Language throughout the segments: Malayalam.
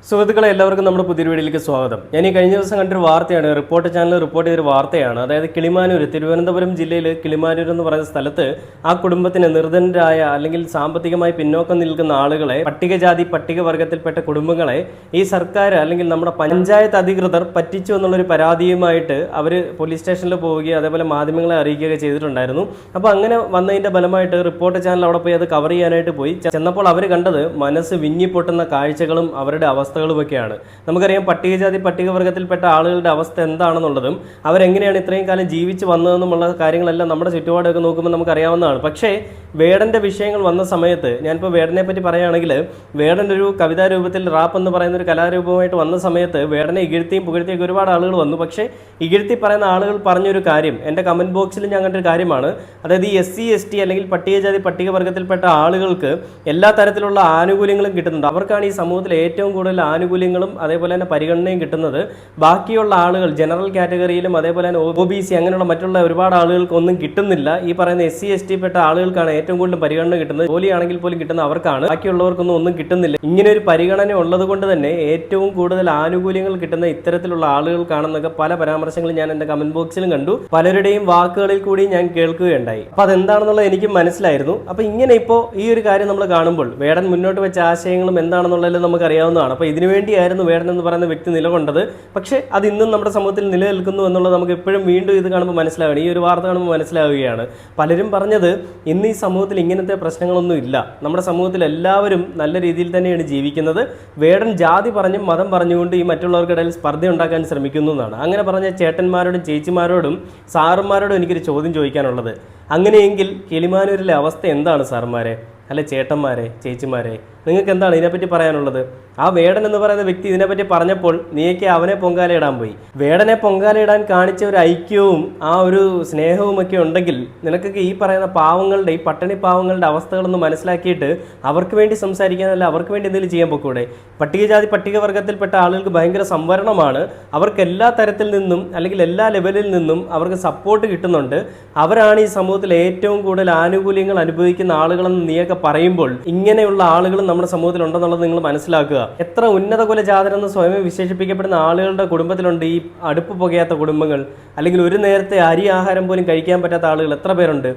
സുഹൃത്തുക്കളെ എല്ലാവർക്കും നമ്മുടെ പുതിയൊരു വീഡിയോയിലേക്ക് സ്വാഗതം. ഞാൻ ഈ കഴിഞ്ഞ ദിവസം കണ്ടൊരു വാർത്തയാണ്, റിപ്പോർട്ട് ചാനൽ റിപ്പോർട്ട് ചെയ്തൊരു വാർത്തയാണ്. അതായത് കിളിമാനൂർ, തിരുവനന്തപുരം ജില്ലയിൽ കിളിമാനൂർ എന്ന് പറയുന്ന സ്ഥലത്ത് ആ കുടുംബത്തിന് നിർധനരായ അല്ലെങ്കിൽ സാമ്പത്തികമായി പിന്നോക്കം നിൽക്കുന്ന ആളുകളെ, പട്ടികജാതി പട്ടികവർഗത്തിൽപ്പെട്ട കുടുംബങ്ങളെ ഈ സർക്കാർ അല്ലെങ്കിൽ നമ്മുടെ പഞ്ചായത്ത് അധികൃതർ പറ്റിച്ചു എന്നുള്ളൊരു പരാതിയുമായിട്ട് അവർ പോലീസ് സ്റ്റേഷനിൽ പോവുകയും അതേപോലെ മാധ്യമങ്ങളെ അറിയിക്കുകയൊക്കെ ചെയ്തിട്ടുണ്ടായിരുന്നു. അപ്പോൾ അങ്ങനെ വന്നതിൻ്റെ ഫലമായിട്ട് റിപ്പോർട്ട് ചാനൽ അവിടെ പോയി അത് കവർ ചെയ്യാനായിട്ട് പോയി ചെന്നപ്പോൾ അവർ കണ്ടത് മനസ്സ് വിങ്ങിപ്പൊട്ടുന്ന കാഴ്ചകളും അവരുടെ അവസ്ഥകളുമൊക്കെയാണ്. നമുക്കറിയാം പട്ടികജാതി പട്ടികവർഗത്തിൽപ്പെട്ട ആളുകളുടെ അവസ്ഥ എന്താണെന്നുള്ളതും അവരെങ്ങനെയാണ് ഇത്രയും കാലം ജീവിച്ച് വന്നതെന്നുമുള്ള കാര്യങ്ങളെല്ലാം നമ്മുടെ ചുറ്റുപാടൊക്കെ നോക്കുമ്പോൾ നമുക്കറിയാവുന്നതാണ്. പക്ഷേ വേടൻ്റെ വിഷയങ്ങൾ വന്ന സമയത്ത്, ഞാനിപ്പോൾ വേടനെ പറ്റി പറയുകയാണെങ്കിൽ, വേടൻ ഒരു കവിതാ രൂപത്തിൽ റാപ്പ് എന്ന് പറയുന്ന ഒരു കലാരൂപമായിട്ട് വന്ന സമയത്ത് വേടനെ ഇകഴ്ത്തിയും പുകഴ്ത്തിയൊക്കെ ഒരുപാട് ആളുകൾ വന്നു. പക്ഷേ ഇകഴ്ത്തി പറയുന്ന ആളുകൾ പറഞ്ഞൊരു കാര്യം എൻ്റെ കമൻറ്റ് ബോക്സിൽ ഞാൻ കണ്ടൊരു കാര്യമാണ്. അതായത് ഈ SC ST അല്ലെങ്കിൽ പട്ടികജാതി പട്ടികവർഗത്തിൽപ്പെട്ട ആളുകൾക്ക് എല്ലാ തരത്തിലുള്ള ആനുകൂല്യങ്ങളും കിട്ടുന്നുണ്ട്. അവർക്കാണ് ഈ സമൂഹത്തിൽ ഏറ്റവും കൂടുതൽ ആനുകൂല്യങ്ങളും അതേപോലെ തന്നെ പരിഗണനയും കിട്ടുന്നത്. ബാക്കിയുള്ള ആളുകൾ ജനറൽ കാറ്റഗറിയിലും അതേപോലെ തന്നെ OBC അങ്ങനെയുള്ള മറ്റുള്ള ഒരുപാട് ആളുകൾക്കൊന്നും കിട്ടുന്നില്ല. ഈ പറയുന്ന SC ST പെട്ട ആളുകൾക്കാണ് ഏറ്റവും കൂടുതൽ പരിഗണന കിട്ടുന്നത്. ജോലിയാണെങ്കിൽ പോലും കിട്ടുന്ന അവർക്കാണ്, ബാക്കിയുള്ളവർക്കൊന്നും ഒന്നും കിട്ടുന്നില്ല. ഇങ്ങനെ ഒരു പരിഗണന ഉള്ളത് കൊണ്ട് തന്നെ ഏറ്റവും കൂടുതൽ ആനുകൂല്യങ്ങൾ കിട്ടുന്ന ഇത്തരത്തിലുള്ള ആളുകൾക്കാണെന്നൊക്കെ പല പരാമർശങ്ങളും ഞാൻ എൻ്റെ കമന്റ് ബോക്സിലും കണ്ടു. പലരുടെയും വാക്കുകളിൽ കൂടി ഞാൻ കേൾക്കുകയുണ്ടായി. അപ്പൊ അതെന്താണെന്നുള്ളത് എനിക്ക് മനസ്സിലായിരുന്നു. അപ്പൊ ഇങ്ങനെ ഇപ്പോൾ ഈ ഒരു കാര്യം നമ്മൾ കാണുമ്പോൾ വേടൻ മുന്നോട്ട് വെച്ച ആശയങ്ങളും എന്താണെന്നുള്ളതിൽ നമുക്ക് അറിയാവുന്നതാണ്. അപ്പോൾ ഇതിനുവേണ്ടിയായിരുന്നു വേടൻ എന്ന് പറയുന്ന വ്യക്തി നിലകൊണ്ടത്. പക്ഷേ അത് ഇന്നും നമ്മുടെ സമൂഹത്തിൽ നിലനിൽക്കുന്നു എന്നുള്ളത് നമുക്ക് എപ്പോഴും വീണ്ടും ഇത് കാണുമ്പോൾ മനസ്സിലാവുകയാണ്, ഈ ഒരു വാർത്ത കാണുമ്പോൾ മനസ്സിലാവുകയാണ്. പലരും പറഞ്ഞത് ഇന്ന് ഈ സമൂഹത്തിൽ ഇങ്ങനത്തെ പ്രശ്നങ്ങളൊന്നും ഇല്ല, നമ്മുടെ സമൂഹത്തിൽ എല്ലാവരും നല്ല രീതിയിൽ തന്നെയാണ് ജീവിക്കുന്നത്. വേടൻ ജാതി പറഞ്ഞും മതം പറഞ്ഞുകൊണ്ട് ഈ മറ്റുള്ളവർക്കിടയിൽ സ്പർദ്ധ ഉണ്ടാക്കാൻ ശ്രമിക്കുന്നു എന്നാണ്. അങ്ങനെ പറഞ്ഞ ചേട്ടന്മാരോടും ചേച്ചിമാരോടും സാറുമാരോടും എനിക്കൊരു ചോദ്യം ചോദിക്കാനുള്ളത്, അങ്ങനെയെങ്കിൽ കിളിമാനൂരിലെ അവസ്ഥ എന്താണ് സാറുമാരെ, അല്ലെ ചേട്ടന്മാരെ, ചേച്ചിമാരെ, നിങ്ങൾക്ക് എന്താണ് ഇതിനെപ്പറ്റി പറയാനുള്ളത്? ആ വേടൻ എന്ന് പറയുന്ന വ്യക്തി ഇതിനെപ്പറ്റി പറഞ്ഞപ്പോൾ നീയൊക്കെ അവനെ പൊങ്കാലയിടാൻ പോയി. വേടനെ പൊങ്കാലയിടാൻ കാണിച്ച ഒരു ഐക്യവും ആ ഒരു സ്നേഹവും ഒക്കെ ഉണ്ടെങ്കിൽ നിനക്കൊക്കെ ഈ പറയുന്ന പാവങ്ങളുടെ, ഈ പട്ടിണി പാവങ്ങളുടെ അവസ്ഥകളൊന്ന് മനസ്സിലാക്കിയിട്ട് അവർക്ക് വേണ്ടി സംസാരിക്കാനല്ല, അവർക്ക് വേണ്ടി എന്തെങ്കിലും ചെയ്യാൻ പോക്കൂടെ? പട്ടികജാതി പട്ടികവർഗത്തിൽപ്പെട്ട ആളുകൾക്ക് ഭയങ്കര സംവരണമാണ്. അവർക്ക് എല്ലാ തരത്തിൽ നിന്നും അല്ലെങ്കിൽ എല്ലാ ലെവലിൽ നിന്നും അവർക്ക് സപ്പോർട്ട് കിട്ടുന്നുണ്ട്. അവരാണ് ഈ സമൂഹത്തിൽ ഏറ്റവും കൂടുതൽ ആനുകൂല്യങ്ങൾ അനുഭവിക്കുന്ന ആളുകളെന്ന് നീയൊക്കെ പറയുമ്പോൾ ഇങ്ങനെയുള്ള ആളുകൾ നമ്മുടെ സമൂഹത്തിൽ ഉണ്ടെന്നുള്ളത് നിങ്ങൾ മനസ്സിലാക്കുക. എത്ര ഉന്നത കുലജാതരെന്ന് സ്വയം വിശേഷിപ്പിക്കപ്പെടുന്ന ആളുകളുടെ കുടുംബത്തിലുണ്ട് ഈ അടുപ്പ് പുകയാത്ത കുടുംബങ്ങൾ, അല്ലെങ്കിൽ ഒരു നേരത്തെ അരി ആഹാരം പോലും കഴിക്കാൻ പറ്റാത്ത ആളുകൾ എത്ര പേരുണ്ട്?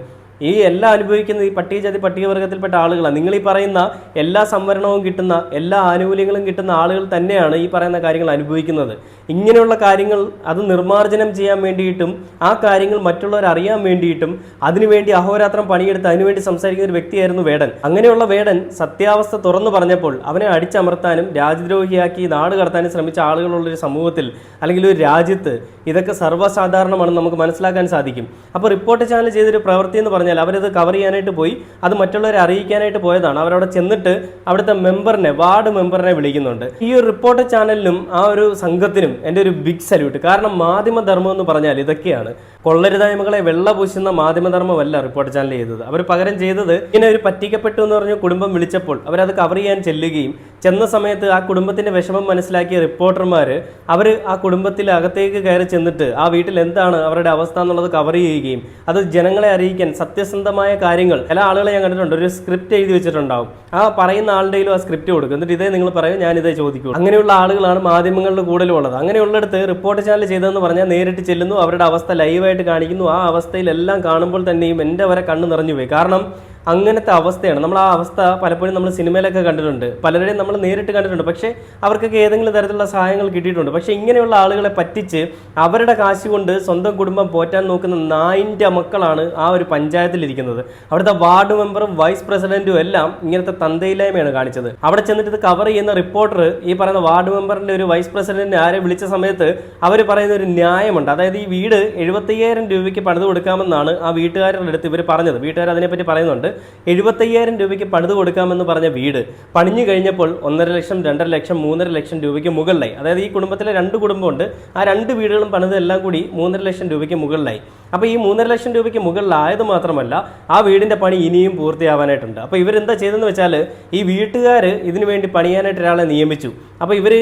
ഈ എല്ലാം അനുഭവിക്കുന്ന ഈ പട്ടികജാതി പട്ടികവർഗത്തിൽപ്പെട്ട ആളുകളാണ്. നിങ്ങൾ ഈ പറയുന്ന എല്ലാ സംവരണവും കിട്ടുന്ന, എല്ലാ ആനുകൂല്യങ്ങളും കിട്ടുന്ന ആളുകൾ തന്നെയാണ് ഈ പറയുന്ന കാര്യങ്ങൾ അനുഭവിക്കുന്നത്. ഇങ്ങനെയുള്ള കാര്യങ്ങൾ അത് നിർമ്മാർജ്ജനം ചെയ്യാൻ വേണ്ടിയിട്ടും ആ കാര്യങ്ങൾ മറ്റുള്ളവർ അറിയാൻ വേണ്ടിയിട്ടും അതിനുവേണ്ടി അഹോരാത്രം പണിയെടുത്ത് അതിനുവേണ്ടി സംസാരിക്കുന്ന ഒരു വ്യക്തിയായിരുന്നു വേടൻ. അങ്ങനെയുള്ള വേടൻ സത്യാവസ്ഥ തുറന്നു പറഞ്ഞപ്പോൾ അവനെ അടിച്ചമർത്താനും രാജ്യദ്രോഹിയാക്കി നാട് കടത്താനും ശ്രമിച്ച ആളുകളുള്ളൊരു സമൂഹത്തിൽ അല്ലെങ്കിൽ ഒരു രാജ്യത്ത് ഇതൊക്കെ സർവ്വസാധാരണമാണെന്ന് നമുക്ക് മനസ്സിലാക്കാൻ സാധിക്കും. അപ്പോൾ റിപ്പോർട്ട് ചാനൽ ചെയ്തൊരു പ്രവൃത്തി എന്ന് പറഞ്ഞാൽ അവരത് കവർ ചെയ്യാനായിട്ട് പോയി, അത് മറ്റുള്ളവരെ അറിയിക്കാനായിട്ട് പോയതാണ്. അവരവിടെ ചെന്നിട്ട് അവിടുത്തെ മെമ്പറിനെ, വാർഡ് മെമ്പറിനെ വിളിക്കുന്നുണ്ട്. ഈ ഒരു റിപ്പോർട്ട് ചാനലിനും ആ ഒരു സംഘത്തിനും എൻ്റെ ഒരു ബിഗ് സല്യൂട്ട്. കാരണം മാധ്യമധർമ്മം എന്ന് പറഞ്ഞാൽ ഇതൊക്കെയാണ്. കൊള്ളരുതായ്മകളെ വെള്ളപൂശുന്ന മാധ്യമധർമ്മമല്ല റിപ്പോർട്ട് ചാനൽ ചെയ്തത്. അവർ പകരം ചെയ്തത്, ഇങ്ങനെ ഒരു പറ്റിക്കപ്പെട്ടു എന്ന് പറഞ്ഞ് കുടുംബം വിളിച്ചപ്പോൾ അവരത് കവർ ചെയ്യാൻ ചെല്ലുകയും ചെന്ന സമയത്ത് ആ കുടുംബത്തിൻ്റെ വിഷമം മനസ്സിലാക്കിയ റിപ്പോർട്ടർമാർ അവർ ആ കുടുംബത്തിൽ അകത്തേക്ക് കയറി ചെന്നിട്ട് ആ വീട്ടിൽ എന്താണ് അവരുടെ അവസ്ഥ എന്നുള്ളത് കവർ ചെയ്യുകയും അത് ജനങ്ങളെ അറിയിക്കാൻ സത്യസന്ധമായ കാര്യങ്ങൾ, ചില ആളുകളെ ഞാൻ കണ്ടിട്ടുണ്ട്, ഒരു സ്ക്രിപ്റ്റ് എഴുതി വെച്ചിട്ടുണ്ടാവും. ആ പറയുന്ന ആളുടെയിലും ആ സ്ക്രിപ്റ്റ് കൊടുക്കും, എന്നിട്ട് ഇതേ നിങ്ങൾ പറയും, ഞാനിതേ ചോദിക്കും. അങ്ങനെയുള്ള ആളുകളാണ് മാധ്യമങ്ങളിൽ കൂടുതലും ഉള്ളത്. അങ്ങനെയുള്ളിടത്ത് റിപ്പോർട്ട് ചാനൽ ചെയ്തതെന്ന് പറഞ്ഞാൽ നേരിട്ട് ചെല്ലുന്നു, അവരുടെ അവസ്ഥ ലൈവായിട്ട് കാണിക്കുന്നു. ആ അവസ്ഥയിലെല്ലാം കാണുമ്പോൾ തന്നെയും എൻ്റെ വരെ കണ്ണ് നിറഞ്ഞു പോയി. കാരണം അങ്ങനത്തെ അവസ്ഥയാണ്. നമ്മൾ ആ അവസ്ഥ പലപ്പോഴും നമ്മൾ സിനിമയിലൊക്കെ കണ്ടിട്ടുണ്ട്, പലരുടെയും നമ്മൾ നേരിട്ട് കണ്ടിട്ടുണ്ട്. പക്ഷേ അവർക്കൊക്കെ ഏതെങ്കിലും തരത്തിലുള്ള സഹായങ്ങൾ കിട്ടിയിട്ടുണ്ട്. പക്ഷേ ഇങ്ങനെയുള്ള ആളുകളെ പറ്റിച്ച് അവരുടെ കാശ് കൊണ്ട് സ്വന്തം കുടുംബം പോറ്റാൻ നോക്കുന്ന നായിൻ്റെ മക്കളാണ് ആ ഒരു പഞ്ചായത്തിലിരിക്കുന്നത്. അവിടുത്തെ വാർഡ് മെമ്പറും വൈസ് പ്രസിഡന്റും എല്ലാം ഇങ്ങനത്തെ തന്തയില്ലായ്മയാണ് കാണിച്ചത്. അവിടെ ചെന്നിട്ട് ഇത് കവർ ചെയ്യുന്ന റിപ്പോർട്ടർ ഈ പറയുന്ന വാർഡ് മെമ്പറിൻ്റെ ഒരു വൈസ് പ്രസിഡന്റിനെ ആരെ വിളിച്ച സമയത്ത് അവർ പറയുന്ന ഒരു ന്യായമുണ്ട്. അതായത് ഈ വീട് 75,000 രൂപയ്ക്ക് പണിത് കൊടുക്കാമെന്നാണ് ആ വീട്ടുകാരുടെ അടുത്ത് ഇവർ പറഞ്ഞത്. വീട്ടുകാർ അതിനെപ്പറ്റി പറയുന്നുണ്ട്. 75,000 രൂപയ്ക്ക് പണിത് കൊടുക്കാമെന്ന് പറഞ്ഞ വീട് പണിഞ്ഞു കഴിഞ്ഞപ്പോൾ 1.5 ലക്ഷം, 2.5 ലക്ഷം, 3.5 ലക്ഷം രൂപയ്ക്ക് മുകളിലായി. അതായത് ഈ കുടുംബത്തിലെ 2 കുടുംബമുണ്ട്, ആ 2 വീടുകളും പണിതെല്ലാം കൂടി 3.5 ലക്ഷം രൂപയ്ക്ക് മുകളിലായി. അപ്പോൾ ഈ 3.5 ലക്ഷം രൂപയ്ക്ക് മുകളിലായത് മാത്രമല്ല ആ വീടിൻ്റെ പണി ഇനിയും പൂർത്തിയാവാനായിട്ടുണ്ട്. അപ്പോൾ ഇവരെന്താ ചെയ്തെന്ന് വെച്ചാൽ ഈ വീട്ടുകാർ ഇതിനു വേണ്ടി പണിയാനായിട്ട് ഒരാളെ നിയമിച്ചു. അപ്പോൾ ഇവർ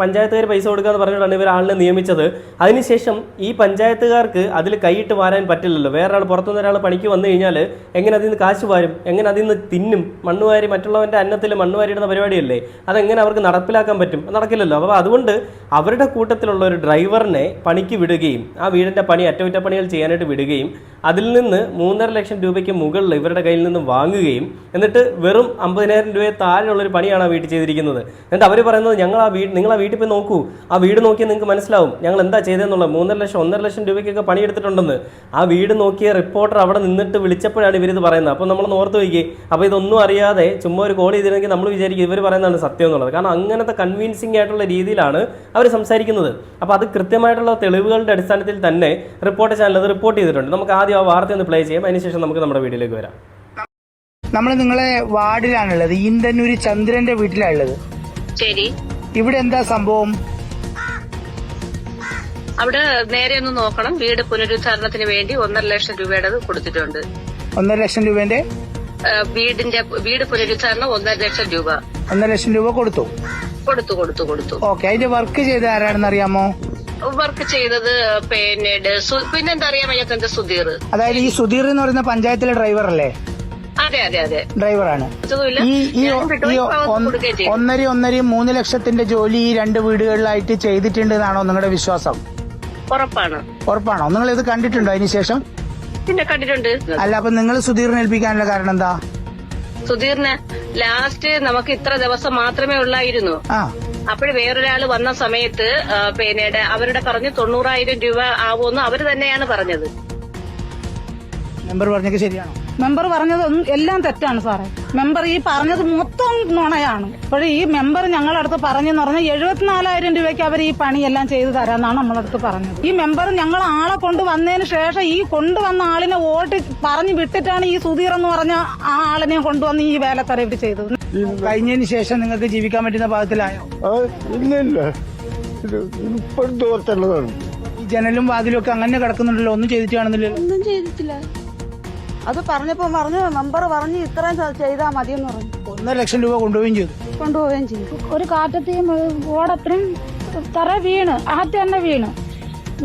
പഞ്ചായത്തുകാർ പൈസ കൊടുക്കാമെന്ന് പറഞ്ഞുകൊണ്ടാണ് ഇവർ ആളിനെ നിയമിച്ചത്. അതിനുശേഷം ഈ പഞ്ചായത്തുകാർക്ക് അതിൽ കൈയിട്ട് വാരാൻ പറ്റില്ലല്ലോ. വേറൊരാൾ പുറത്തുനിന്ന് ഒരാൾ പണിക്ക് വന്നു കഴിഞ്ഞാൽ എങ്ങനെ അതിൽ നിന്ന് കാശ് കാശ് വാരും, എങ്ങനെ അതിൽ നിന്ന് തിന്നും? മണ്ണ് വാരി മറ്റുള്ളവൻ്റെ അന്നത്തിൽ മണ്ണ് വാരിയിടുന്ന പരിപാടിയല്ലേ, അതെങ്ങനെ അവർക്ക് നടപ്പിലാക്കാൻ പറ്റും? നടക്കില്ലല്ലോ. അപ്പോൾ അതുകൊണ്ട് അവരുടെ കൂട്ടത്തിലുള്ള ഒരു ഡ്രൈവറിനെ പണിക്ക് വിടുകയും ആ വീടിൻ്റെ പണി അറ്റകുറ്റപ്പണികൾ ചെയ്യാനായിട്ട് വിടുകയും അതിൽ നിന്ന് 3.5 ലക്ഷം രൂപയ്ക്ക് മുകളിൽ ഇവരുടെ കയ്യിൽ നിന്ന് വാങ്ങുകയും എന്നിട്ട് വെറും 50,000 രൂപയെ താഴെയുള്ളൊരു പണിയാണ് ആ വീട്ടിൽ ചെയ്തിരിക്കുന്നത്. എന്നിട്ട് അവർ പറയുന്നത് നിങ്ങൾ ആ വീട്ടിൽ പോയി നോക്കൂ, ആ വീട് നോക്കിയാൽ നിങ്ങൾക്ക് മനസ്സിലാവും ഞങ്ങൾ എന്താ ചെയ്തതെന്നുള്ളത്. 3.5 ലക്ഷം 1.5 ലക്ഷം രൂപയ്ക്കൊക്കെ പണിയെടുത്തിട്ടുണ്ടെന്ന് ആ വീട് നോക്കിയ റിപ്പോർട്ടർ അവിടെ നിന്നിട്ട് വിളിച്ചപ്പോഴാണ് ഇവരിത് പറയുന്നത്. അപ്പോൾ നമ്മൾ ഓർത്ത് വയ്ക്കുക. അപ്പോൾ ഇതൊന്നും അറിയാതെ ചുമ്മാ ഒരു കോൾ ചെയ്തിരുന്നെങ്കിൽ നമ്മൾ വിചാരിക്കും ഇവർ പറയുന്നതാണ് സത്യം എന്നുള്ളത്. കാരണം അങ്ങനത്തെ കൺവിൻസിംഗ് ആയിട്ടുള്ള രീതിയിലാണ് അവർ സംസാരിക്കുന്നത്. അപ്പോൾ അത് കൃത്യമായിട്ടുള്ള തെളിവുകളുടെ അടിസ്ഥാനത്തിൽ തന്നെ റിപ്പോർട്ട് ചാനൽ അത് റിപ്പോർട്ട് ചെയ്തിട്ടുണ്ട്. നമുക്ക് ആദ്യം ആ വാർത്ത ഒന്ന് പ്ലേ ചെയ്യാം, അതിനുശേഷം നമുക്ക് നമ്മുടെ വീഡിയോയിലേക്ക് വരാം. നമ്മൾ നിങ്ങളെ വാർഡിലാണുള്ളത്, ഈന്തന്നൂര് ചന്ദ്രന്റെ വീട്ടിലാണുള്ളത്. ശരി, ഇവിടെ എന്താ സംഭവം? അവിടെ നേരെ ഒന്ന് നോക്കണം. വീട് പുനരുദ്ധാരണത്തിന് വേണ്ടി 1.5 ലക്ഷം രൂപയുടെ കൊടുത്തിട്ടുണ്ട്. 1.5 ലക്ഷം രൂപന്റെ വീട് പുനരുദ്ധാരണം 1.5 ലക്ഷം രൂപ. 1.5 ലക്ഷം രൂപ കൊടുത്തു. ഓക്കെ, അതിന്റെ വർക്ക് ചെയ്ത് ആരാണെന്ന് അറിയാമോ? വർക്ക് ചെയ്തത് പിന്നെന്താ അറിയാൻ വയ്യാത്ത സുധീർ. അതായത് ഈ സുധീർ എന്ന് പറയുന്ന പഞ്ചായത്തിലെ ഡ്രൈവർ അല്ലേ? അതെ ഡ്രൈവറാണ്. ഈ 1.5-3 ലക്ഷത്തിന്റെ ജോലി ഈ 2 വീടുകളിലായിട്ട് ചെയ്തിട്ടുണ്ട് എന്നാണോ നിങ്ങളുടെ വിശ്വാസം? ഉറപ്പാണോ? നിങ്ങൾ ഇത് കണ്ടിട്ടുണ്ടോ അതിനുശേഷം? പിന്നെ കണ്ടിട്ടുണ്ട്. അല്ല, അപ്പൊ നിങ്ങൾ സുധീറിനെ ഏൽപ്പിക്കാനുള്ള കാരണം എന്താ? സുധീറിന് ലാസ്റ്റ് നമുക്ക് ഇത്ര ദിവസം മാത്രമേ ഉള്ളായിരുന്നു. അപ്പോൾ വേറൊരാള് വന്ന സമയത്ത് അവരുടെ പറഞ്ഞ് 90,000 രൂപ ആവുമെന്ന് അവര് തന്നെയാണ് പറഞ്ഞത്. മെമ്പർ പറഞ്ഞത് ശരിയാണോ? മെമ്പർ പറഞ്ഞത് എല്ലാം തെറ്റാണ് സാറേ. മെമ്പർ ഈ പറഞ്ഞത് മൊത്തം നുണയാണ്. അപ്പോൾ ഈ മെമ്പർ ഞങ്ങളടുത്ത് പറഞ്ഞെന്ന് പറഞ്ഞാൽ 74,000 രൂപയ്ക്ക് അവർ ഈ പണിയെല്ലാം ചെയ്തു തരാമെന്നാണ് നമ്മളടുത്ത് പറഞ്ഞത്. ഈ മെമ്പർ ഞങ്ങൾ ആളെ കൊണ്ടുവന്നതിന് ശേഷം ഈ കൊണ്ടുവന്ന ആളിനെ വോട്ട് പറഞ്ഞു വിട്ടിട്ടാണ് ഈ സുധീർ എന്ന് പറഞ്ഞ ആ ആളിനെ കൊണ്ടുവന്ന് ഈ വേലത്തറ ഇവർ ചെയ്തത്. കഴിഞ്ഞതിന് ശേഷം നിങ്ങൾക്ക് ജീവിക്കാൻ പറ്റുന്ന പാകത്തിലായോ? ഇല്ല, ഇപ്പോഴത്തെ ഈ ജനലും വാതിലും ഒക്കെ അങ്ങനെ കിടക്കുന്നുണ്ടല്ലോ, ഒന്നും ചെയ്തിട്ട് കാണുന്നില്ലല്ലോ. ഒന്നും ചെയ്തിട്ടില്ല. അത് പറഞ്ഞപ്പോ മെമ്പർ പറഞ്ഞു ഇത്രയും ചെയ്താൽ മതിയെന്ന് പറഞ്ഞു. 1.5 ലക്ഷം രൂപ കൊണ്ടുപോവുകയും ചെയ്തു. ഒരു കാറ്റത്തെയും ഓടത്രയും തറ വീണ് ആദ്യം തന്നെ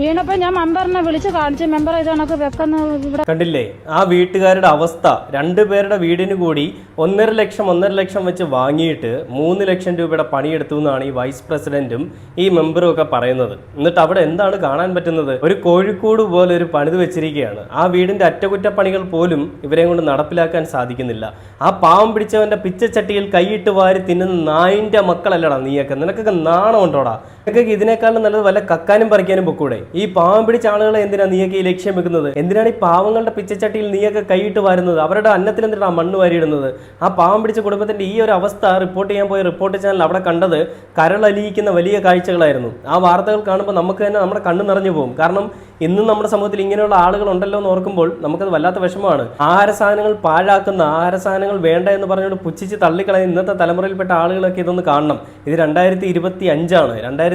വീണപ്പോ ഞാൻ മെമ്പറിനെ വിളിച്ച് കാണിച്ചു. മെമ്പർ ഇതണക്ക് വെക്കുന്ന ഇവിടെ കണ്ടില്ലേ ആ വീട്ടുകാരുടെ അവസ്ഥ. 2 പേരുടെ വീടിന് കൂടി 1.5 ലക്ഷം വെച്ച് വാങ്ങിയിട്ട് 3 ലക്ഷം രൂപയുടെ പണിയെടുത്തു എന്നാണ് ഈ വൈസ് പ്രസിഡന്റും ഈ മെമ്പറും ഒക്കെ പറയുന്നത്. എന്നിട്ട് അവിടെ എന്താണ് കാണാൻ പറ്റുന്നത്? ഒരു കോഴിക്കോട് പോലെ ഒരു പണിത് വെച്ചിരിക്കുകയാണ്. ആ വീടിന്റെ അറ്റകുറ്റപ്പണികൾ പോലും ഇവരെ കൊണ്ട് നടപ്പിലാക്കാൻ സാധിക്കുന്നില്ല. ആ പാവം പിടിച്ചവന്റെ പിച്ചച്ചട്ടിയിൽ കൈയിട്ട് വാരി തിന്നുന്ന നായിന്റെ മക്കളല്ലടാ നീയൊക്കെ. നിനക്കൊക്കെ നാണം ഉണ്ടോടാ? നിനക്കൊക്കെ ഇതിനേക്കാളും നല്ലത് വല്ല കക്കാനും പറിക്കാനും പൊക്കൂടെ? ഈ പാവം പിടിച്ച ആളുകളെ എന്തിനാ നീയൊക്കെ ഈ ലക്ഷ്യം വെക്കുന്നത്? എന്തിനാണ് ഈ പാവങ്ങളുടെ പിച്ചച്ചട്ടിയിൽ നീയൊക്കെ കൈയിട്ട് വാരുന്നത്? അവരുടെ അന്നത്തിൽ എന്തിനാണ് മണ്ണ് വാരിയിടുന്നത്? ആ പാവം പിടിച്ച കുടുംബത്തിന്റെ ഈ ഒരു അവസ്ഥ റിപ്പോർട്ട് ചെയ്യാൻ പോയ റിപ്പോർട്ട് ചാനൽ അവിടെ കണ്ടത് കരളലിയിക്കുന്ന വലിയ കാഴ്ചകളായിരുന്നു. ആ വാർത്തകൾ കാണുമ്പോൾ നമുക്ക് തന്നെ നമ്മുടെ കണ്ണ് നിറഞ്ഞു പോകും. കാരണം ഇന്നും നമ്മുടെ സമൂഹത്തിൽ ഇങ്ങനെയുള്ള ആളുകൾ ഉണ്ടല്ലോ എന്ന് ഓർക്കുമ്പോൾ നമുക്കത് വല്ലാത്ത വിഷമമാണ്. ആഹാര സാധനങ്ങൾ പാഴാക്കുന്ന, ആഹാര സാധനങ്ങൾ വേണ്ട എന്ന് പറഞ്ഞുകൊണ്ട് പുച്ഛിച്ച് തള്ളിക്കളയുന്ന ഇന്നത്തെ തലമുറയിൽപ്പെട്ട ആളുകളൊക്കെ ഇതൊന്ന് കാണണം. ഇത് 2025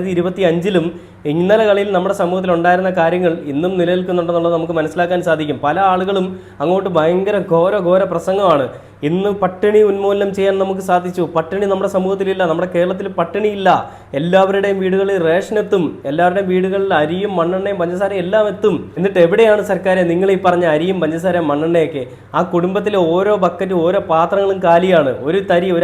2025-ലും ഇന്നലകളിൽ നമ്മുടെ സമൂഹത്തിൽ ഉണ്ടായിരുന്ന കാര്യങ്ങൾ ഇന്നും നിലനിൽക്കുന്നുണ്ടെന്നുള്ളത് നമുക്ക് മനസ്സിലാക്കാൻ സാധിക്കും. പല ആളുകളും അങ്ങോട്ട് ഭയങ്കര ഘോര പ്രസംഗമാണ്. ഇന്ന് പട്ടിണി ഉന്മൂലനം ചെയ്യാൻ നമുക്ക് സാധിച്ചു. പട്ടിണി നമ്മുടെ സമൂഹത്തിലില്ല, നമ്മുടെ കേരളത്തിൽ പട്ടിണിയില്ല. എല്ലാവരുടെയും വീടുകളിൽ റേഷൻ എത്തും, എല്ലാവരുടെയും വീടുകളിൽ അരിയും മണ്ണെണ്ണയും പഞ്ചസാരയും എല്ലാം എത്തും. എന്നിട്ട് എവിടെയാണ് സർക്കാരെ നിങ്ങൾ ഈ പറഞ്ഞ അരിയും പഞ്ചസാരയും മണ്ണെണ്ണയൊക്കെ? ആ കുടുംബത്തിലെ ഓരോ ബക്കറ്റും ഓരോ പാത്രങ്ങളും കാലിയാണ്. ഒരു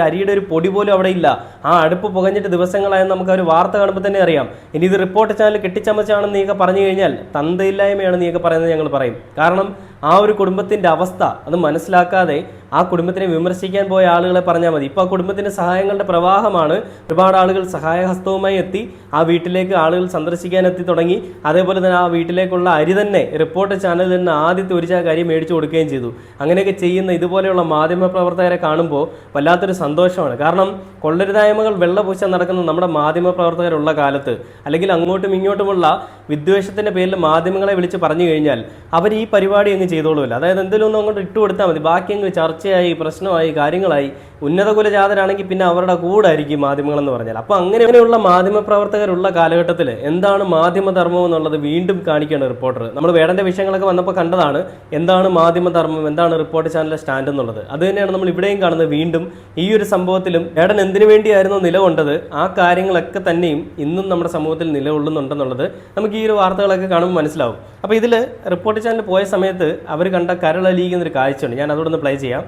അരിയുടെ ഒരു പൊടി പോലും അവിടെ ഇല്ല. ആ അടുപ്പ് പുകഞ്ഞിട്ട് ദിവസങ്ങളായെന്ന് നമുക്ക് ഒരു വാർത്ത കാണുമ്പോൾ തന്നെ അറിയാം. ഇനി ഇത് റിപ്പോർട്ട് ചാനൽ കെട്ടിച്ചമച്ചാണെന്ന് നീയൊക്കെ പറഞ്ഞു കഴിഞ്ഞാൽ തന്തയില്ലായ്മയാണ് നീയൊക്കെ പറയുന്നത് ഞങ്ങൾ പറയും. കാരണം ആ ഒരു കുടുംബത്തിന്റെ അവസ്ഥ അത് മനസ്സിലാക്കാതെ ആ കുടുംബത്തിനെ വിമർശിക്കാൻ പോയ ആളുകളെ പറഞ്ഞാൽ മതി. ഇപ്പോൾ ആ കുടുംബത്തിന്റെ സഹായങ്ങളുടെ പ്രവാഹമാണ്. ഒരുപാട് ആളുകൾ സഹായഹസ്തവുമായി എത്തി ആ വീട്ടിലേക്ക് ആളുകൾ സന്ദർശിക്കാൻ എത്തി തുടങ്ങി. അതേപോലെ തന്നെ ആ വീട്ടിലേക്കുള്ള അരി തന്നെ റിപ്പോർട്ട് ചാനലിൽ നിന്ന് ആദ്യത്തെ ഒരു ചാക്ക് അരി മേടിച്ചു കൊടുക്കുകയും ചെയ്തു. അങ്ങനെയൊക്കെ ചെയ്യുന്ന ഇതുപോലെയുള്ള മാധ്യമ പ്രവർത്തകരെ കാണുമ്പോൾ വല്ലാത്തൊരു സന്തോഷമാണ്. കാരണം കൊള്ളരുതായ്മകൾ വെള്ളപൂശാൻ നടക്കുന്ന നമ്മുടെ മാധ്യമ പ്രവർത്തകരുള്ള കാലത്ത്, അല്ലെങ്കിൽ അങ്ങോട്ടും ഇങ്ങോട്ടുമുള്ള വിദ്വേഷത്തിന്റെ പേരിൽ മാധ്യമങ്ങളെ വിളിച്ച് പറഞ്ഞു കഴിഞ്ഞാൽ അവർ ഈ പരിപാടി അങ്ങ് ചെയ്തോളുമല്ലോ. അതായത് എന്തെങ്കിലും ഒന്നും അങ്ങോട്ട് ഇട്ട് കൊടുത്താൽ മതി, ബാക്കി അങ്ങ് ചർച്ചയായി പ്രശ്നമായി കാര്യങ്ങളായി. ഉന്നത കുലജാതരാണെങ്കിൽ പിന്നെ അവരുടെ കൂടെ ആയിരിക്കും മാധ്യമങ്ങളെന്ന് പറഞ്ഞാൽ. അപ്പോൾ അങ്ങനെയുള്ള മാധ്യമ പ്രവർത്തകരുള്ള കാലഘട്ടത്തിൽ എന്താണ് മാധ്യമധർമ്മം എന്നുള്ളത് വീണ്ടും കാണിക്കുകയാണ് റിപ്പോർട്ടർ. നമ്മൾ വേടന്റെ വിഷയങ്ങളൊക്കെ വന്നപ്പോൾ കണ്ടതാണ് എന്താണ് മാധ്യമധർമ്മം, എന്താണ് റിപ്പോർട്ട് ചാനലിലെ സ്റ്റാൻഡ് എന്നുള്ളത്. അത് തന്നെയാണ് നമ്മൾ ഇവിടെയും കാണുന്നത്. വീണ്ടും ഈ ഒരു സംഭവത്തിലും വേടൻ എന്തിനു വേണ്ടിയായിരുന്നു നിലകൊണ്ടത്, ആ കാര്യങ്ങളൊക്കെ തന്നെയും ഇന്നും നമ്മുടെ സമൂഹത്തിൽ നിലകൊള്ളുന്നുണ്ടെന്നുള്ളത് നമുക്ക് ഈ ഒരു വാർത്തകളൊക്കെ കാണുമ്പോൾ മനസ്സിലാവും. അപ്പോൾ ഇതിൽ റിപ്പോർട്ട് ചാനൽ പോയ സമയത്ത് അവർ കണ്ട കരളലിയിക്കുന്നൊരു കാഴ്ചയുണ്ട്. ഞാൻ അതോടൊന്ന് പ്ലേ ചെയ്യാം.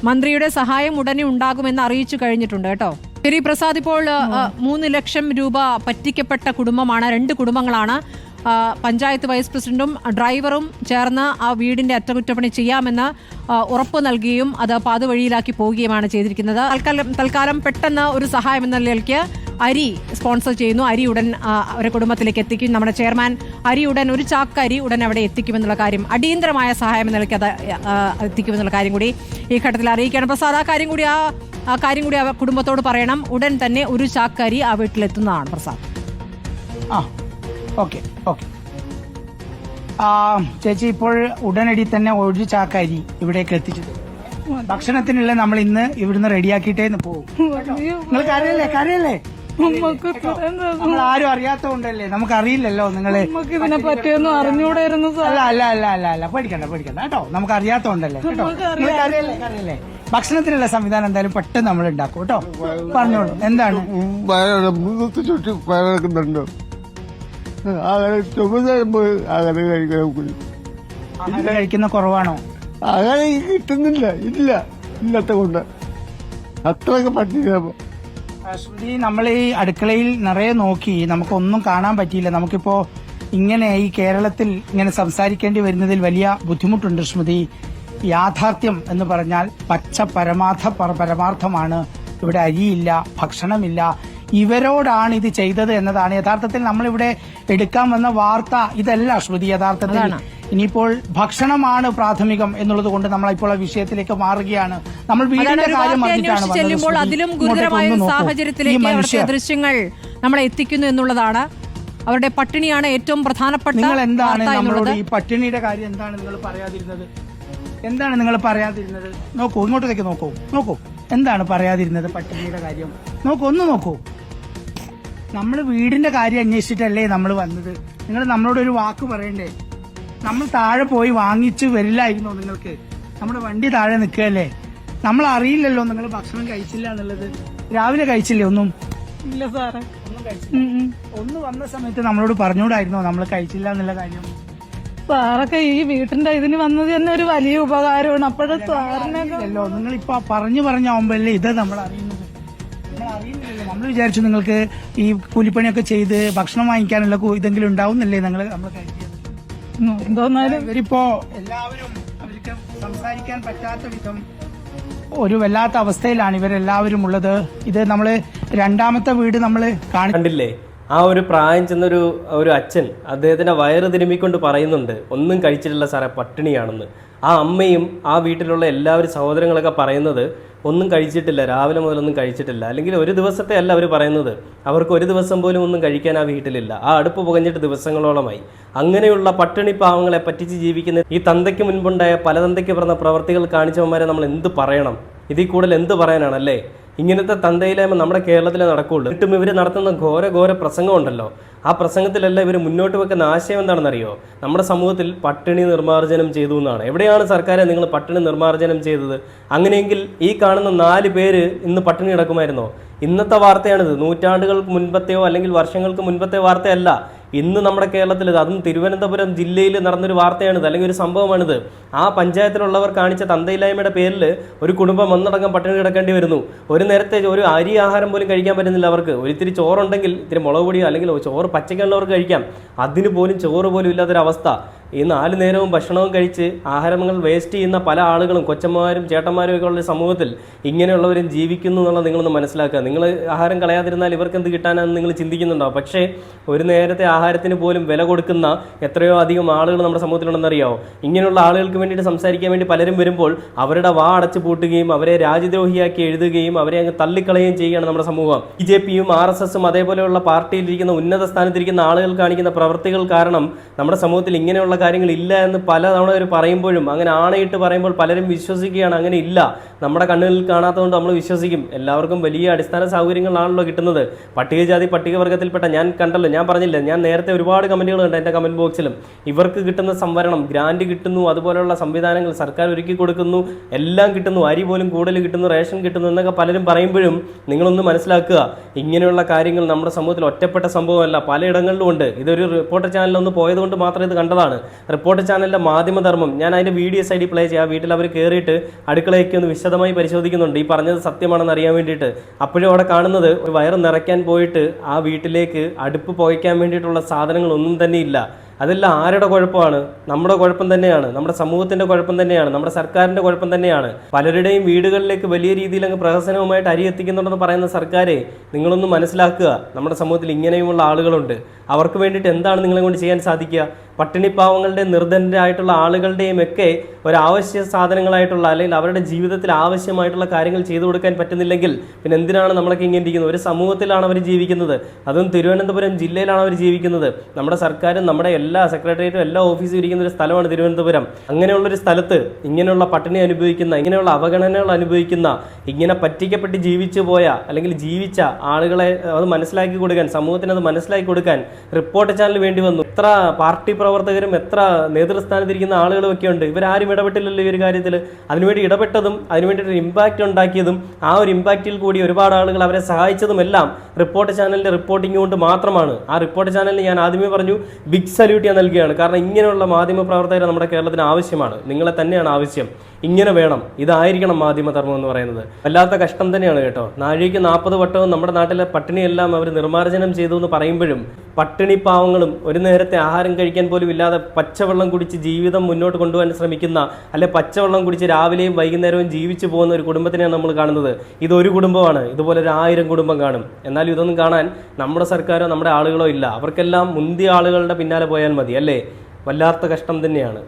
മന്ത്രിയുടെ സഹായം ഉടനെ ഉണ്ടാകുമെന്ന് അറിയിച്ചു കഴിഞ്ഞിട്ടുണ്ട് കേട്ടോ. ശരി പ്രസാദ്, ഇപ്പോൾ 3 ലക്ഷം രൂപ പറ്റിക്കപ്പെട്ട കുടുംബമാണ്, 2 കുടുംബങ്ങളാണ്. പഞ്ചായത്ത് വൈസ് പ്രസിഡന്റും ഡ്രൈവറും ചേർന്ന് ആ വീടിന്റെ അറ്റകുറ്റപ്പണി ചെയ്യാമെന്ന് ഉറപ്പ് നൽകുകയും അത് പാതുവഴിയിലാക്കി പോവുകയുമാണ് ചെയ്തിരിക്കുന്നത്. തൽക്കാലം പെട്ടെന്ന് ഒരു സഹായം എന്ന നിലയ്ക്ക് അരി സ്പോൺസർ ചെയ്യുന്നു. അരി ഉടൻ ഒരു കുടുംബത്തിലേക്ക് എത്തിക്കും. നമ്മുടെ ചെയർമാൻ അരി ഉടൻ, ഒരു ചാക്ക് അരി ഉടൻ അവിടെ എത്തിക്കുമെന്നുള്ള കാര്യം, അടിയന്തരമായ സഹായം എന്ന നിലയ്ക്ക് അത് എത്തിക്കുമെന്നുള്ള കാര്യം കൂടി ഈ ഘട്ടത്തിൽ അറിയിക്കുകയാണ്. പ്രസാദ്, ആ കാര്യം കൂടി ആ കുടുംബത്തോട് പറയണം. ഉടൻ തന്നെ ഒരു ചാക്ക് അരി ആ വീട്ടിലെത്തുന്നതാണ് പ്രസാദ്. ഓക്കെ ചേച്ചി, ഇപ്പോൾ ഉടനടി തന്നെ ഒരു ചാക്കരി ഇവിടേക്ക് എത്തിച്ചത്. ഭക്ഷണത്തിനുള്ള നമ്മൾ ഇന്ന് ഇവിടുന്ന് റെഡിയാക്കിയിട്ടേ പോകും. നിങ്ങൾ കരയല്ലേ? നമ്മൾ ആരും അറിയാത്തതുകൊണ്ടല്ലേ, നമുക്ക് അറിയില്ലല്ലോ നിങ്ങള് ഇതിനെ പറ്റിയൊന്നും അറിഞ്ഞൂടായിരുന്നു. അല്ല പേടിക്കണ്ട കേട്ടോ, നമുക്ക് അറിയാത്തതുകൊണ്ടല്ലേ കേട്ടോ. നിങ്ങൾ കരയല്ലേ? ഭക്ഷണത്തിനുള്ള സംവിധാനം എന്തായാലും പെട്ടെന്ന് നമ്മൾ ഉണ്ടാക്കും കേട്ടോ. പറഞ്ഞോളൂ, എന്താണ് കഴിക്കുന്ന കുറവാണോ? അങ്ങനെ കിട്ടുന്നില്ല, ഇല്ലാത്ത കൊണ്ട് അത്രയൊക്കെ പറ്റില്ല. ശ്രുതി, നമ്മൾ ഈ അടുക്കളയിൽ നിറയെ നോക്കി, നമുക്കൊന്നും കാണാൻ പറ്റിയില്ല. നമുക്കിപ്പോ ഇങ്ങനെ ഈ കേരളത്തിൽ ഇങ്ങനെ സംസാരിക്കേണ്ടി വരുന്നതിൽ വലിയ ബുദ്ധിമുട്ടുണ്ട് ശ്രുതി. യാഥാർത്ഥ്യം എന്ന് പറഞ്ഞാൽ പച്ച പരമാർത്ഥമാണ്. ഇവിടെ അരിയില്ല, ഭക്ഷണമില്ല. ഇവരോടാണ് ഇത് ചെയ്തത് എന്നതാണ് യഥാർത്ഥത്തിൽ നമ്മളിവിടെ എടുക്കാൻ വന്ന വാർത്ത. ഇതല്ല ശ്രുതി യഥാർത്ഥത്തിൽ. ഇനിയിപ്പോൾ ഭക്ഷണമാണ് പ്രാഥമികം എന്നുള്ളത് കൊണ്ട് നമ്മൾ ഇപ്പോൾ ആ വിഷയത്തിലേക്ക് മാറുകയാണ്. നമ്മൾ വീടിന്റെ കാര്യം ചെല്ലുമ്പോൾ അതിലും ഗുരുതരമായ സാഹചര്യത്തിലേക്ക് അവിടുത്തെ ദൃശ്യങ്ങൾ നമ്മളെ എത്തിക്കുന്നു എന്നുള്ളതാണ്. അവരുടെ പട്ടിണിയാണ് ഏറ്റവും പ്രധാനപ്പെട്ട. നിങ്ങൾ എന്താണ് നമ്മളോട് ഈ പട്ടിണിയുടെ കാര്യം എന്താണ് നിങ്ങൾ പറയാതിരുന്നത്? നോക്കൂ, ഇങ്ങോട്ടേക്ക് നോക്കൂ, എന്താണ് പറയാതിരുന്നത് പട്ടിണിയുടെ കാര്യം? നോക്കൂ. നമ്മൾ വീടിന്റെ കാര്യം അന്വേഷിച്ചിട്ടല്ലേ നമ്മൾ വന്നത്. നിങ്ങൾ നമ്മളോടൊരു വാക്ക് പറയണ്ടേ? നമ്മൾ താഴെ പോയി വാങ്ങിച്ചു വരില്ലായിരുന്നോ നിങ്ങൾക്ക്? നമ്മുടെ വണ്ടി താഴെ നിൽക്കുകയല്ലേ? നമ്മൾ അറിയില്ലല്ലോ നിങ്ങൾ ഭക്ഷണം കഴിച്ചില്ല എന്നുള്ളത്. രാവിലെ കഴിച്ചില്ലേ? ഒന്നും ഇല്ല സാറേ. ഒന്ന് വന്ന സമയത്ത് നമ്മളോട് പറഞ്ഞുകൂടായിരുന്നോ നമ്മൾ കഴിച്ചില്ല എന്നുള്ള കാര്യം? സാറൊക്കെ ഈ വീട്ടിന്റെ ഇതിന് വന്നത് തന്നെ ഒരു വലിയ ഉപകാരമാണ്. അപ്പോഴും സാറിനല്ലോ നിങ്ങളിപ്പോ പറഞ്ഞാവുമ്പോഴല്ലേ ഇത് നമ്മൾ അറിയുന്നത്. നമ്മൾ വിചാരിച്ചു നിങ്ങൾക്ക് ഈ കൂലിപ്പണിയൊക്കെ ചെയ്ത് ഭക്ഷണം വാങ്ങിക്കാനുള്ള ഇതെങ്കിലും ഉണ്ടാവുന്നല്ലേ നമ്മൾ കഴിക്കുന്നത്. ഇവരിപ്പോ എല്ലാവരും അവർക്ക് സംസാരിക്കാൻ പറ്റാത്ത വിധം ഒരു വല്ലാത്ത അവസ്ഥയിലാണ് ഇവരെല്ലാവരും ഉള്ളത്. ഇത് നമ്മള് രണ്ടാമത്തെ വീട് നമ്മൾ കണ്ടില്ലേ? ആ ഒരു പ്രായം ചെന്നൊരു അച്ഛൻ അദ്ദേഹത്തിന്റെ വയറ് തിരുമ്മിക്കൊണ്ട് പറയുന്നുണ്ട്, ഒന്നും കഴിച്ചിട്ടില്ല സാറേ, പട്ടിണിയാണെന്ന്. ആ അമ്മയും ആ വീട്ടിലുള്ള എല്ലാവരും സഹോദരങ്ങളൊക്കെ പറയുന്നത് ഒന്നും കഴിച്ചിട്ടില്ല, രാവിലെ മുതലൊന്നും കഴിച്ചിട്ടില്ല. അല്ലെങ്കിൽ ഒരു ദിവസത്തെ അല്ല അവർ പറയുന്നത്, അവർക്ക് ഒരു ദിവസം പോലും ഒന്നും കഴിക്കാൻ ആ വീട്ടിലില്ല. ആ അടുപ്പ് പുകഞ്ഞിട്ട് ദിവസങ്ങളോളമായി. അങ്ങനെയുള്ള പട്ടിണി പാവങ്ങളെ പറ്റിച്ച് ജീവിക്കുന്ന ഈ തന്തയ്ക്ക് മുൻപുണ്ടായ പല തന്തയ്ക്ക് പറഞ്ഞ പ്രവർത്തികൾ കാണിച്ചവന്മാരെ നമ്മൾ എന്ത് പറയണം? ഇതിൽ കൂടുതൽ എന്ത് പറയാനാണല്ലേ? ഇങ്ങനത്തെ തന്തയിലായ്മ നമ്മുടെ കേരളത്തിലെ നടക്കുകയുള്ളൂ. എന്നിട്ടും ഇവർ നടത്തുന്ന ഘോര പ്രസംഗം ഉണ്ടല്ലോ, ആ പ്രസംഗത്തിലല്ല ഇവർ മുന്നോട്ട് വെക്കുന്ന ആശയം എന്താണെന്നറിയോ? നമ്മുടെ സമൂഹത്തിൽ പട്ടിണി നിർമ്മാർജ്ജനം ചെയ്തു എന്നാണ്. എവിടെയാണ് സർക്കാരെ നിങ്ങൾ പട്ടിണി നിർമ്മാർജ്ജനം ചെയ്തത്? അങ്ങനെയെങ്കിൽ ഈ കാണുന്ന 4 പേര് ഇന്ന് പട്ടിണി കിടക്കുമായിരുന്നോ? ഇന്നത്തെ വാർത്തയാണിത്. നൂറ്റാണ്ടുകൾക്ക് മുൻപത്തെയോ അല്ലെങ്കിൽ വർഷങ്ങൾക്ക് മുൻപത്തെ വാർത്തയല്ല. ഇന്ന് നമ്മുടെ കേരളത്തിൽ, അതും തിരുവനന്തപുരം ജില്ലയിൽ നടന്നൊരു വാർത്തയാണിത്, അല്ലെങ്കിൽ ഒരു സംഭവമാണിത്. ആ പഞ്ചായത്തിലുള്ളവർ കാണിച്ച തന്തയില്ലായ്മയുടെ പേരിൽ ഒരു കുടുംബം ഒന്നടങ്കം പട്ടിണി കിടക്കേണ്ടി വരുന്നു. ഒരു നേരത്തെ ഒരു അരി ആഹാരം പോലും കഴിക്കാൻ പറ്റുന്നില്ല അവർക്ക്. ഒരിത്തിരി ചോറുണ്ടെങ്കിൽ ഇത്തിരി മുളക് പൊടിയോ അല്ലെങ്കിൽ ചോറ് പച്ചക്കറിയുള്ളവർക്ക് കഴിക്കാം, അതിന് പോലും ചോറ് പോലും ഇല്ലാത്തൊരവസ്ഥ. ഈ 4 നേരവും ഭക്ഷണവും കഴിച്ച് ആഹാരങ്ങൾ വേസ്റ്റ് ചെയ്യുന്ന പല ആളുകളും, കൊച്ചന്മാരും ചേട്ടന്മാരും ഒക്കെ ഉള്ള സമൂഹത്തിൽ ഇങ്ങനെയുള്ളവരും ജീവിക്കുന്നു എന്നുള്ളത് നിങ്ങളൊന്ന് മനസ്സിലാക്കുക. നിങ്ങൾ ആഹാരം കളയാതിരുന്നാൽ ഇവർക്ക് എന്ത് കിട്ടാനാണെന്ന് നിങ്ങൾ ചിന്തിക്കുന്നുണ്ടാവും. പക്ഷേ ഒരു നേരത്തെ ആഹാരത്തിന് പോലും വില കൊടുക്കുന്ന എത്രയോ അധികം ആളുകൾ നമ്മുടെ സമൂഹത്തിലുണ്ടെന്നറിയാമോ? ഇങ്ങനെയുള്ള ആളുകൾക്ക് വേണ്ടിയിട്ട് സംസാരിക്കാൻ വേണ്ടി പലരും വരുമ്പോൾ അവരുടെ വാ അടച്ചു പൂട്ടുകയും അവരെ രാജ്യദ്രോഹിയാക്കി എഴുതുകയും അവരെ അങ്ങ് തള്ളിക്കളയുകയും ചെയ്യുകയാണ് നമ്മുടെ സമൂഹം. BJPയും RSSും അതേപോലെയുള്ള പാർട്ടിയിലിരിക്കുന്ന ഉന്നത സ്ഥാനത്തിരിക്കുന്ന ആളുകൾ കാണിക്കുന്ന പ്രവൃത്തികൾ കാരണം നമ്മുടെ സമൂഹത്തിൽ ഇങ്ങനെയുള്ള കാര്യങ്ങൾ ഇല്ല എന്ന് പലതവണ അവർ പറയുമ്പോഴും, അങ്ങനെ ആണയിട്ട് പറയുമ്പോൾ പലരും വിശ്വസിക്കുകയാണ്. അങ്ങനെ ഇല്ല, നമ്മുടെ കണ്ണുകളിൽ കാണാത്തതുകൊണ്ട് നമ്മൾ വിശ്വസിക്കും. എല്ലാവർക്കും വലിയ അടിസ്ഥാന സൗകര്യങ്ങളാണല്ലോ കിട്ടുന്നത്. പട്ടികജാതി പട്ടികവർഗത്തിൽപ്പെട്ട ഞാൻ കണ്ടല്ലോ, ഞാൻ പറഞ്ഞില്ല, ഞാൻ നേരത്തെ ഒരുപാട് കമന്റുകൾ കണ്ടു എൻ്റെ കമന്റ് ബോക്സിലും. ഇവർക്ക് കിട്ടുന്ന സംവരണം, ഗ്രാന്റ് കിട്ടുന്നു, അതുപോലെയുള്ള സംവിധാനങ്ങൾ സർക്കാർ ഒരുക്കി കൊടുക്കുന്നു, എല്ലാം കിട്ടുന്നു, അരി പോലും കൂടുതൽ കിട്ടുന്നു, റേഷൻ കിട്ടുന്നു എന്നൊക്കെ പലരും പറയുമ്പോഴും നിങ്ങളൊന്ന് മനസ്സിലാക്കുക, ഇങ്ങനെയുള്ള കാര്യങ്ങൾ നമ്മുടെ സമൂഹത്തിൽ ഒറ്റപ്പെട്ട സംഭവമല്ല, പലയിടങ്ങളിലും ഉണ്ട്. ഇതൊരു റിപ്പോർട്ടർ ചാനലിലൊന്ന് പോയതുകൊണ്ട് മാത്രം ഇത് കണ്ടതാണ്. റിപ്പോർട്ടർ ചാനലിന്റെ മാധ്യമധർമ്മം, ഞാൻ അതിന്റെ വീഡിയോ സൈഡിൽ പ്ലേ ചെയ്യാം. വീട്ടിൽ അവർ കയറിയിട്ട് അടുക്കളയൊക്കെ ഒന്ന് വിശദമായി പരിശോധിക്കുന്നുണ്ട് ഈ പറഞ്ഞത് സത്യമാണെന്ന് അറിയാൻ വേണ്ടിയിട്ട്. അപ്പോഴും അവിടെ കാണുന്നത് ഒരു വയറ് നിറയ്ക്കാൻ പോയിട്ട് ആ വീട്ടിലേക്ക് അടുപ്പ് പുകയ്ക്കാൻ വേണ്ടിയിട്ടുള്ള സാധനങ്ങളൊന്നും തന്നെ ഇല്ല. അതെല്ലാം ആരുടെ കുഴപ്പമാണ്? നമ്മുടെ കുഴപ്പം തന്നെയാണ്, നമ്മുടെ സമൂഹത്തിന്റെ കുഴപ്പം തന്നെയാണ്, നമ്മുടെ സർക്കാരിന്റെ കുഴപ്പം തന്നെയാണ്. പലരുടെയും വീടുകളിലേക്ക് വലിയ രീതിയിൽ അങ്ങ് പ്രഹസനവുമായിട്ട് അരി എത്തിക്കുന്നുണ്ടെന്ന് പറയുന്ന സർക്കാരെ നിങ്ങളൊന്ന് മനസ്സിലാക്കുക. നമ്മുടെ സമൂഹത്തിൽ ഇങ്ങനെയുമുള്ള ആളുകളുണ്ട്. അവർക്ക് വേണ്ടിയിട്ട് എന്താണ് നിങ്ങളെ കൊണ്ട് ചെയ്യാൻ സാധിക്കുക? പട്ടിണിപ്പാവങ്ങളുടെയും നിർധനരായിട്ടുള്ള ആളുകളുടെയും ഒക്കെ ഒരാവശ്യ സാധനങ്ങളായിട്ടുള്ള അല്ലെങ്കിൽ അവരുടെ ജീവിതത്തിൽ ആവശ്യമായിട്ടുള്ള കാര്യങ്ങൾ ചെയ്തു കൊടുക്കാൻ പറ്റുന്നില്ലെങ്കിൽ പിന്നെ എന്തിനാണ് നമ്മളൊക്കെ ഇങ്ങനെ ഇരിക്കുന്നത്? ഒരു സമൂഹത്തിലാണ് അവർ ജീവിക്കുന്നത്, അതും തിരുവനന്തപുരം ജില്ലയിലാണ് അവർ ജീവിക്കുന്നത്. നമ്മുടെ സർക്കാരും നമ്മുടെ എല്ലാ സെക്രട്ടേറിയറ്റും എല്ലാ ഓഫീസും ഇരിക്കുന്ന ഒരു സ്ഥലമാണ് തിരുവനന്തപുരം. അങ്ങനെയുള്ളൊരു സ്ഥലത്ത് ഇങ്ങനെയുള്ള പട്ടിണി അനുഭവിക്കുന്ന, ഇങ്ങനെയുള്ള അവഗണനകൾ അനുഭവിക്കുന്ന, ഇങ്ങനെ പറ്റിക്കപ്പെട്ട് ജീവിച്ചു പോയ അല്ലെങ്കിൽ ജീവിച്ച ആളുകളെ അത് മനസ്സിലാക്കി കൊടുക്കാൻ, സമൂഹത്തിന് അത് മനസ്സിലാക്കി കൊടുക്കാൻ റിപ്പോർട്ടർ ചാനൽ വേണ്ടി വന്നു. എത്ര പാർട്ടി പ്രവർത്തകരും എത്ര നേതൃസ്ഥാനത്തിരിക്കുന്ന ആളുകളും ഒക്കെ ഉണ്ട്. ഇവരാരും ഇടപെട്ടില്ലല്ലോ ഈ ഒരു കാര്യത്തിൽ. അതിനുവേണ്ടി ഇടപെട്ടതും അതിനുവേണ്ടി ഇമ്പാക്റ്റ് ഉണ്ടാക്കിയതും ആ ഒരു ഇമ്പാക്റ്റിൽ കൂടി ഒരുപാട് ആളുകൾ അവരെ സഹായിച്ചതും എല്ലാം റിപ്പോർട്ടർ ചാനലിന്റെ റിപ്പോർട്ടിംഗ് കൊണ്ട് മാത്രമാണ്. ആ റിപ്പോർട്ടർ ചാനലിന് ഞാൻ ആദ്യമേ പറഞ്ഞു, ബിഗ് സല്യൂട്ട് ഞാൻ നൽകുകയാണ്. കാരണം ഇങ്ങനെയുള്ള മാധ്യമ പ്രവർത്തകരെ നമ്മുടെ കേരളത്തിന് ആവശ്യമാണ്. നിങ്ങളെ തന്നെയാണ് ആവശ്യം. ഇങ്ങനെ വേണം, ഇതായിരിക്കണം മാധ്യമധർമ്മം എന്ന് പറയുന്നത്. വല്ലാത്ത കഷ്ടം തന്നെയാണ് കേട്ടോ. നാഴികയ്ക്ക് 40 വട്ടവും നമ്മുടെ നാട്ടിലെ പട്ടിണിയെല്ലാം അവർ നിർമ്മാർജ്ജനം ചെയ്തു എന്ന് പറയുമ്പോഴും പട്ടിണി പാവങ്ങളും ഒരു നേരത്തെ ആഹാരം കഴിക്കാൻ പോലും ഇല്ലാതെ പച്ചവെള്ളം കുടിച്ച് ജീവിതം മുന്നോട്ട് കൊണ്ടുപോകാൻ ശ്രമിക്കുന്ന, അല്ലെ പച്ചവെള്ളം കുടിച്ച് രാവിലെയും വൈകുന്നേരവും ജീവിച്ചു പോകുന്ന ഒരു കുടുംബത്തിനെയാണ് നമ്മൾ കാണുന്നത്. ഇതൊരു കുടുംബമാണ്, ഇതുപോലെ ഒരു 1000 കുടുംബം കാണും. എന്നാലും ഇതൊന്നും കാണാൻ നമ്മുടെ സർക്കാരോ നമ്മുടെ ആളുകളോ ഇല്ല. അവർക്കെല്ലാം മുന്തിയ ആളുകളുടെ പിന്നാലെ പോയാൽ മതി അല്ലേ? വല്ലാത്ത കഷ്ടം തന്നെയാണ്.